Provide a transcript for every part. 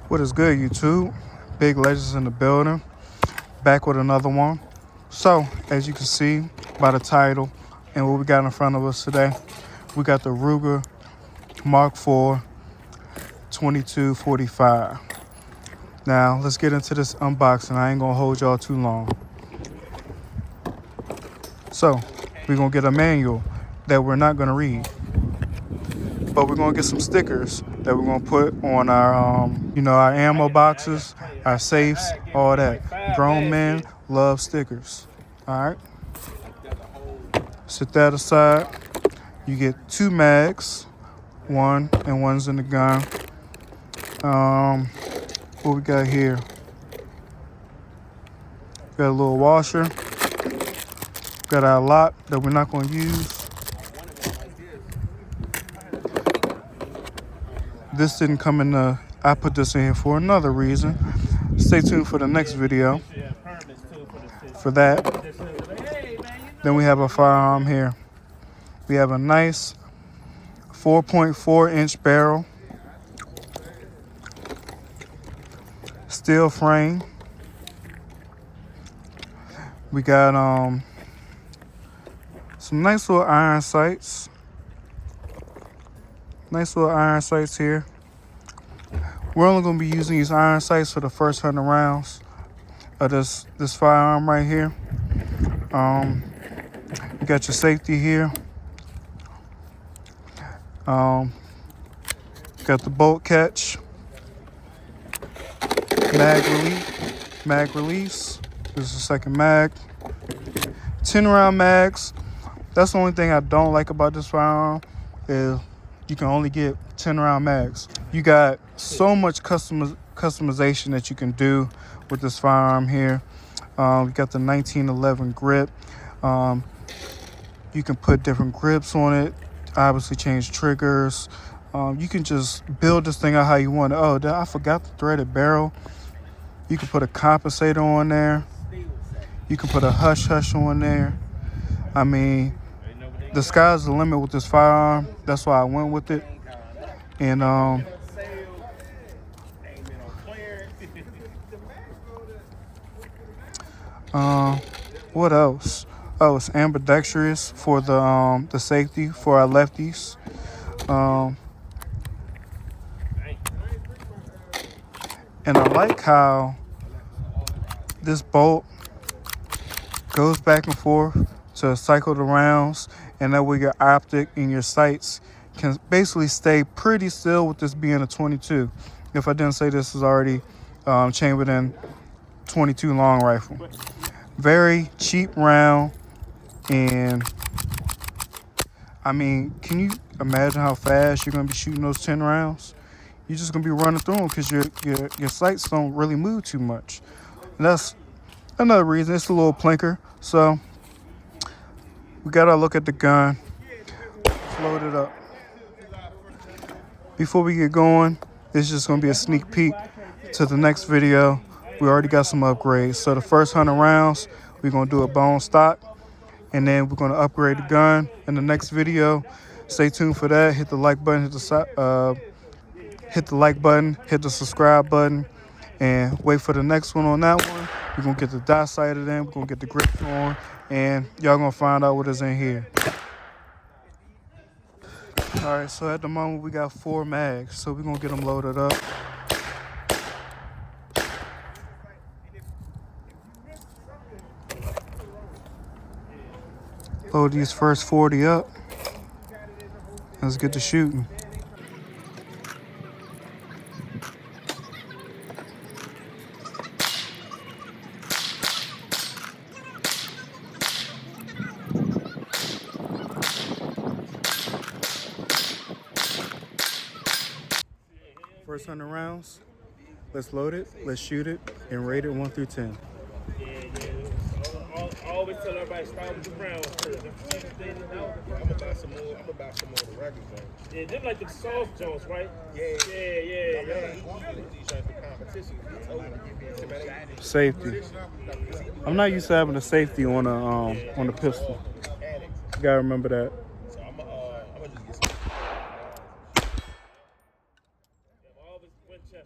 What is good, YouTube? Big Legends in the building. Back with another one. So, as you can see by the title and what we got in front of us today, we got the Ruger Mark IV 2245. Now, let's get into this unboxing. I ain't gonna hold y'all too long. So, we're gonna get a manual that we're not gonna read, but we're gonna get some stickers that we're gonna put on our, our ammo boxes, our safes, all that. Grown men love stickers. All right. Set that aside. You get 2 mags, one and one's in the gun. What we got here? Got a little washer. Got our lock that we're not gonna use. This didn't come in the, I put this in here for another reason. Stay tuned for the next video for that. Then we have a firearm here. We have a nice 4.4 inch barrel, steel frame. We got some nice little iron sights. Nice little iron sights here. We're only going to be using these iron sights for the first 100 rounds of this firearm right here. You got your safety here. Got the bolt catch. Mag release. This is the second mag. 10 round mags. That's the only thing I don't like about this firearm is you can only get 10 round mags. You got so much customization that you can do with this firearm here. You got the 1911 grip. You can put different grips on it. Obviously change triggers. You can just build this thing out how you want it. Oh, I forgot the threaded barrel. You can put a compensator on there. You can put a hush on there. I mean, the sky's the limit with this firearm. That's why I went with it. And what else? Oh, it's ambidextrous for the safety for our lefties. And I like how this bolt goes back and forth to cycle the rounds, and that way your optic and your sights can basically stay pretty still with this being a 22. If I didn't say this is already chambered in 22 long rifle. Very cheap round, and I mean, can you imagine how fast you're gonna be shooting those 10 rounds? You're just gonna be running through them because your sights don't really move too much. And that's another reason. It's a little plinker. So we gotta look at the gun. Let's load it up. Before we get going, this is just gonna be a sneak peek to the next video. We already got some upgrades. So the first 100 rounds, we're gonna do a bone stock, and then we're gonna upgrade the gun in the next video. Stay tuned for that. Hit the like button, hit the subscribe button, and wait for the next one on that one. We're gonna get the dot sighted in, we're gonna get the grip on, and y'all gonna find out what is in here. All right, so at the moment we got 4 mags, so we're gonna get them loaded up. Load these first 40 up. Let's get to shooting. First 100 rounds. Let's load it, let's shoot it, and rate it 1 through 10. I always tell everybody start with the rounds first. I'm gonna buy some more of the regular ones. Yeah, them like the soft joints, right? Yeah. Safety. I'm not used to having a safety on a pistol. You gotta remember that. So I'm gonna just get some. All the Winchesters.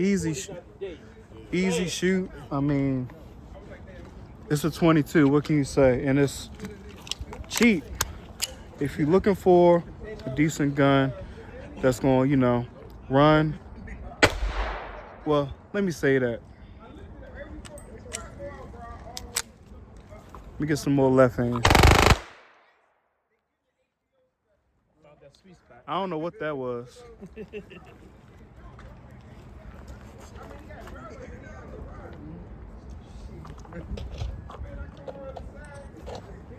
easy shoot. I mean, it's a 22. What can you say? And it's cheap. If you're looking for a decent gun that's going, you know, run. Well, let me say that. Let me get some more left hand. I don't know what that was. Let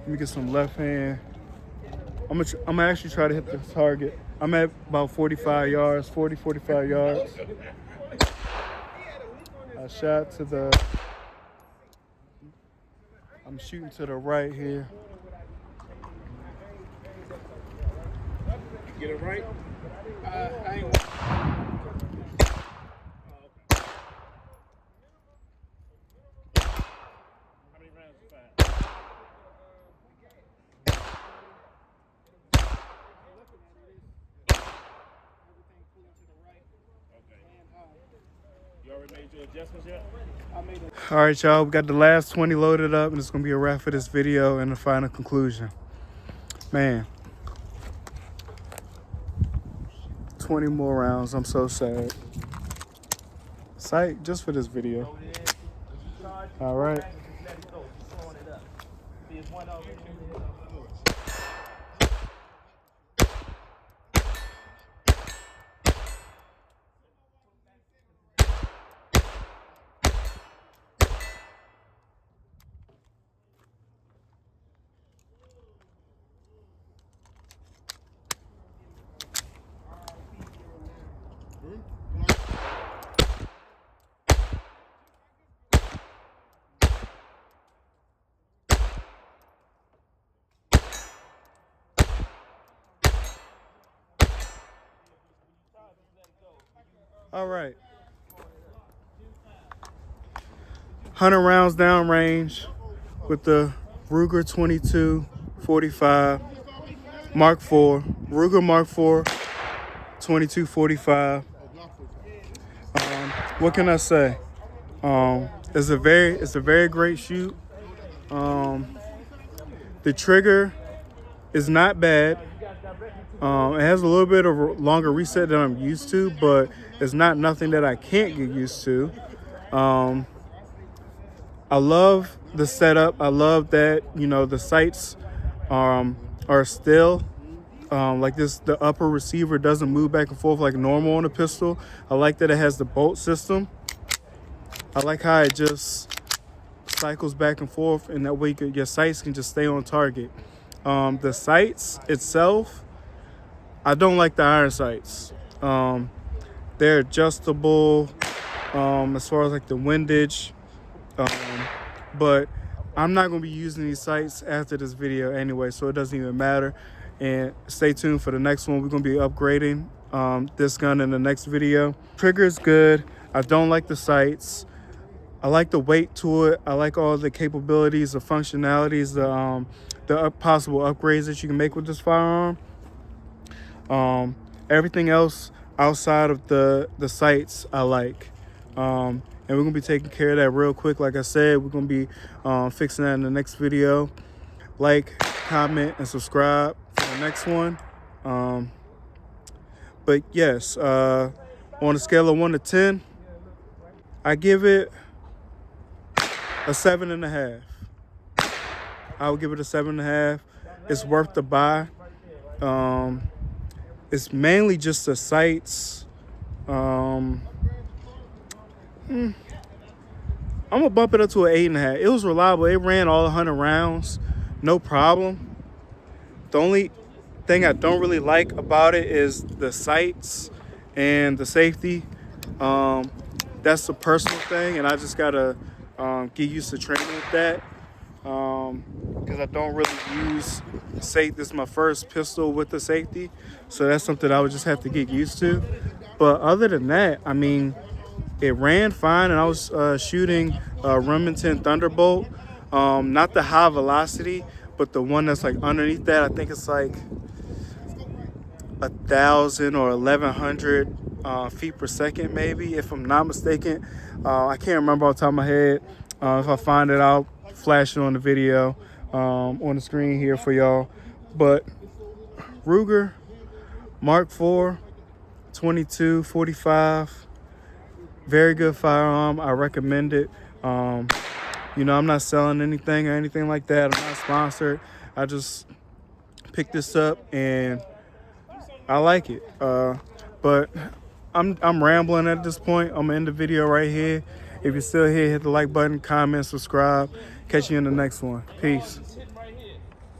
me get some left hand. I'm gonna actually try to hit the target. I'm at about 45 yards, 45 yards. I shot to the, I'm shooting to the right here. Get it right? I ain't. How many rounds is that? You already made your adjustments yet? All right, y'all, we got the last 20 loaded up, and it's gonna be a wrap for this video and the final conclusion. Man, 20 more rounds. I'm so sad. Sight just for this video. All right. All right. 100 rounds downrange with the Ruger 2245 Mark IV, Ruger Mark IV 2245. What can I say? It's a very great shoot. The trigger is not bad. It has a little bit of a longer reset than I'm used to, but it's not nothing that I can't get used to. I love the setup. I love that, you know, the sights are still like this. The upper receiver doesn't move back and forth like normal on a pistol. I like that it has the bolt system. I like how it just cycles back and forth, and that way your sights can just stay on target. The sights itself, I don't like the iron sights. They're adjustable as far as like the windage, but I'm not going to be using these sights after this video anyway, so it doesn't even matter. And stay tuned for the next one. We're going to be upgrading this gun in the next video. Trigger is good. I don't like the sights. I like the weight to it. I like all the capabilities, the functionalities, the possible upgrades that you can make with this firearm. Everything else outside of the sights I like. And we're gonna be taking care of that real quick. Like I said, we're gonna be fixing that in the next video. Like, comment, and subscribe for the next one. But yes, on a scale of 1 to 10, I give it a 7.5. I would give it a 7.5. It's worth the buy. It's mainly just the sights. I'm gonna bump it up to an 8.5. It was reliable. It ran all 100 rounds, no problem. The only thing I don't really like about it is the sights and the safety. That's a personal thing, and I just gotta get used to training with that. Because I don't really use safety. This is my first pistol with the safety, so that's something I would just have to get used to. But other than that, I mean, it ran fine, and I was shooting Remington Thunderbolt, not the high velocity, but the one that's like underneath that. I think it's like 1,000 or 1,100 feet per second, maybe, if I'm not mistaken. I can't remember off the top of my head. If I find it, I'll flash it on the video on the screen here for y'all. But Ruger Mark IV 2245, very good firearm. I recommend it. You know, I'm not selling anything or anything like that. I'm not sponsored. I just picked this up and I like it. But I'm rambling at this point. I'm gonna end the video right here. If you're still here, hit the like button, comment, subscribe. Catch you in the next one. Peace.